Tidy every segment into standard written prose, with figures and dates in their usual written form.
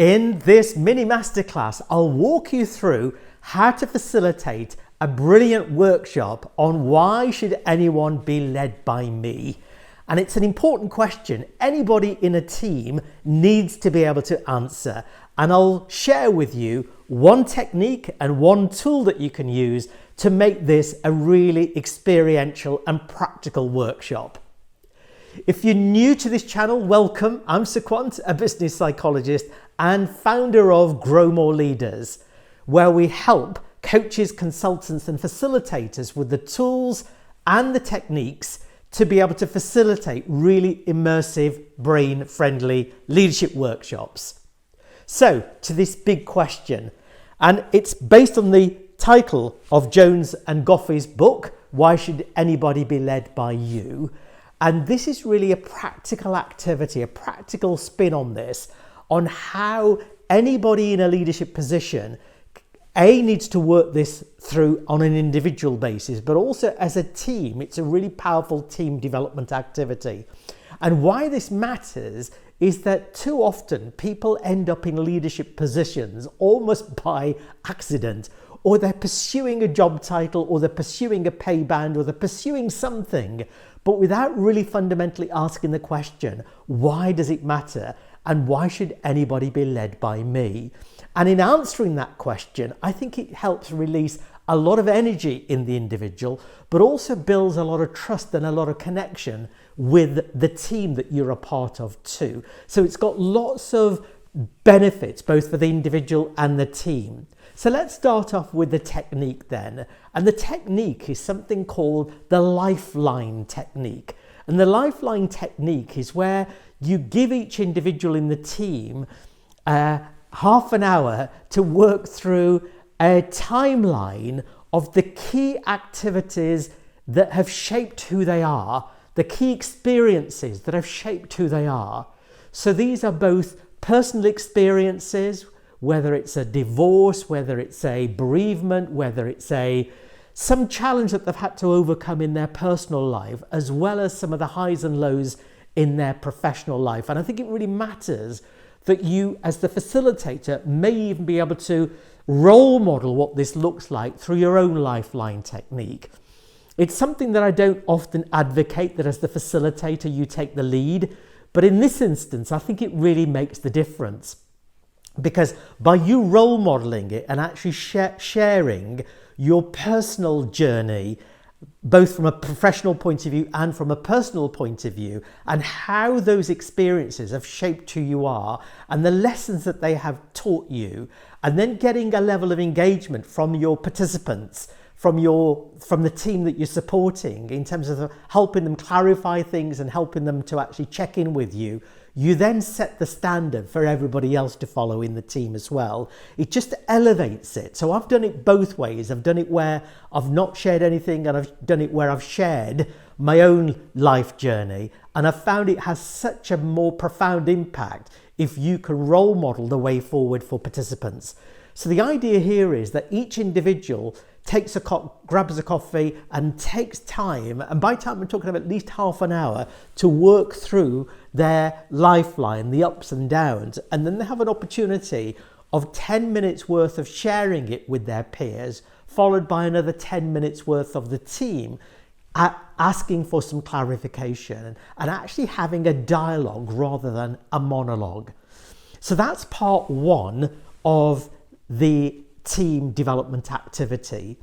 In this mini masterclass, I'll walk you through how to facilitate a brilliant workshop on why should anyone be led by me? And it's an important question anybody in a team needs to be able to answer. And I'll share with you one technique and one tool that you can use to make this a really experiential and practical workshop. If you're new to this channel, welcome. I'm Sequant, a business psychologist and founder of Grow More Leaders, where we help coaches, consultants and facilitators with the tools and the techniques to be able to facilitate really immersive, brain-friendly leadership workshops. So, to this big question, and it's based on the title of Jones and Goffey's book, Why Should Anybody Be Led by You? And this is really a practical activity, a practical spin on this, on how anybody in a leadership position needs to work this through on an individual basis, but also as a team. It's a really powerful team development activity. And why this matters is that too often people end up in leadership positions almost by accident, or they're pursuing a job title, or they're pursuing a pay band, or they're pursuing something, but without really fundamentally asking the question, why does it matter? And why should anybody be led by me? And in answering that question, I think it helps release a lot of energy in the individual, but also builds a lot of trust and a lot of connection with the team that you're a part of too. So it's got lots of benefits, both for the individual and the team. So let's start off with the technique then. And the technique is something called the lifeline technique. And the lifeline technique is where you give each individual in the team half an hour to work through a timeline of the key activities that have shaped who they are, the key experiences that have shaped who they are. So these are both personal experiences, whether it's a divorce, whether it's a bereavement, whether it's some challenge that they've had to overcome in their personal life, as well as some of the highs and lows in their professional life. And I think it really matters that you, as the facilitator, may even be able to role model what this looks like through your own lifeline technique. It's something that I don't often advocate, that as the facilitator you take the lead, but in this instance I think it really makes the difference, because by you role modeling it and actually sharing your personal journey, both from a professional point of view and from a personal point of view, and how those experiences have shaped who you are and the lessons that they have taught you, and then getting a level of engagement from your participants, from the team that you're supporting, in terms of helping them clarify things and helping them to actually check in with you. You then set the standard for everybody else to follow in the team as well. It just elevates it. So I've done it both ways. I've done it where I've not shared anything, and I've done it where I've shared my own life journey. And I've found it has such a more profound impact if you can role model the way forward for participants. So the idea here is that each individual grabs a coffee and takes time, and by time we're talking about at least half an hour, to work through their lifeline, the ups and downs, and then they have an opportunity of 10 minutes worth of sharing it with their peers, followed by another 10 minutes worth of the team asking for some clarification and actually having a dialogue rather than a monologue. So that's part one of the team development activity.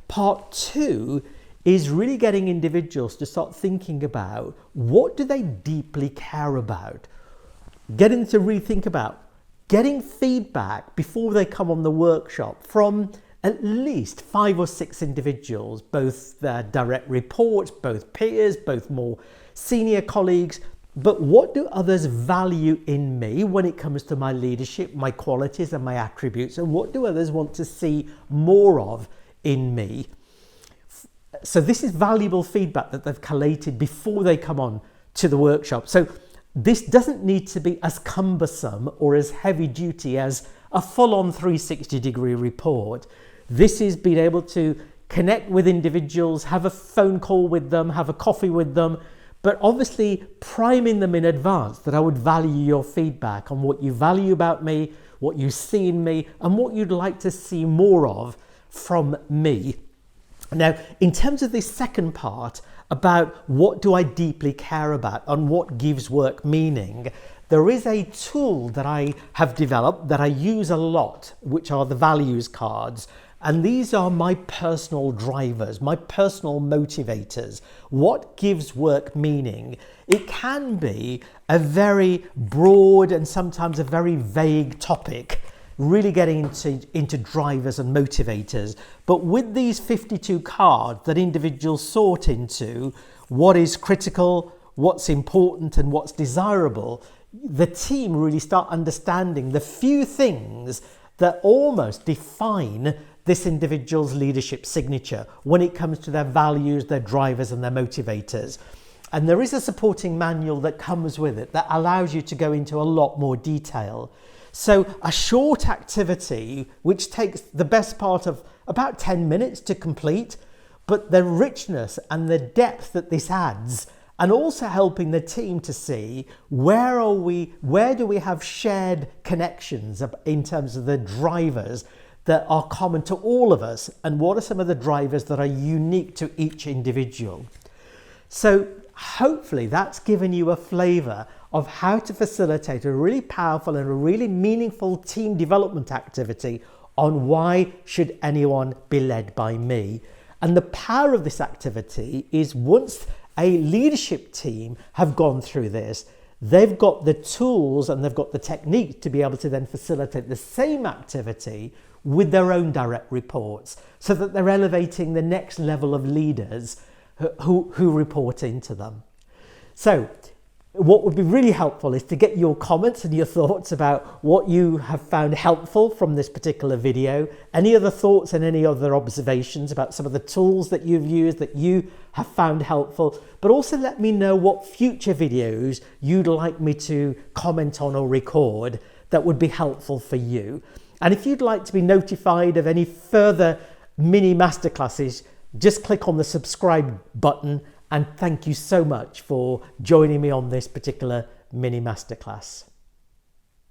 Part two is really getting individuals to start thinking about what do they deeply care about, getting to rethink about getting feedback before they come on the workshop from at least 5 or 6 individuals, both their direct reports, both peers, both more senior colleagues. But what do others value in me when it comes to my leadership, my qualities and my attributes? And what do others want to see more of in me? So this is valuable feedback that they've collated before they come on to the workshop. So this doesn't need to be as cumbersome or as heavy duty as a full-on 360-degree report. This is being able to connect with individuals, have a phone call with them, have a coffee with them, but obviously priming them in advance that I would value your feedback on what you value about me, what you see in me, and what you'd like to see more of from me. Now, in terms of this second part about what do I deeply care about and what gives work meaning, there is a tool that I have developed that I use a lot, which are the values cards. And these are my personal drivers, my personal motivators. What gives work meaning? It can be a very broad and sometimes a very vague topic, really getting into drivers and motivators. But with these 52 cards that individuals sort into, what is critical, what's important, and what's desirable, the team really start understanding the few things that almost define this individual's leadership signature when it comes to their values, their drivers, and their motivators. And there is a supporting manual that comes with it that allows you to go into a lot more detail. So a short activity, which takes the best part of about 10 minutes to complete, but the richness and the depth that this adds, and also helping the team to see where do we have shared connections in terms of the drivers that are common to all of us, and what are some of the drivers that are unique to each individual. So hopefully that's given you a flavour of how to facilitate a really powerful and a really meaningful team development activity on why should anyone be led by me. And the power of this activity is once a leadership team have gone through this, they've got the tools and they've got the technique to be able to then facilitate the same activity with their own direct reports, so that they're elevating the next level of leaders who report into them. So what would be really helpful is to get your comments and your thoughts about what you have found helpful from this particular video, any other thoughts and any other observations about some of the tools that you've used that you have found helpful, but also let me know what future videos you'd like me to comment on or record that would be helpful for you. And if you'd like to be notified of any further mini masterclasses, just click on the subscribe button, and thank you so much for joining me on this particular mini masterclass.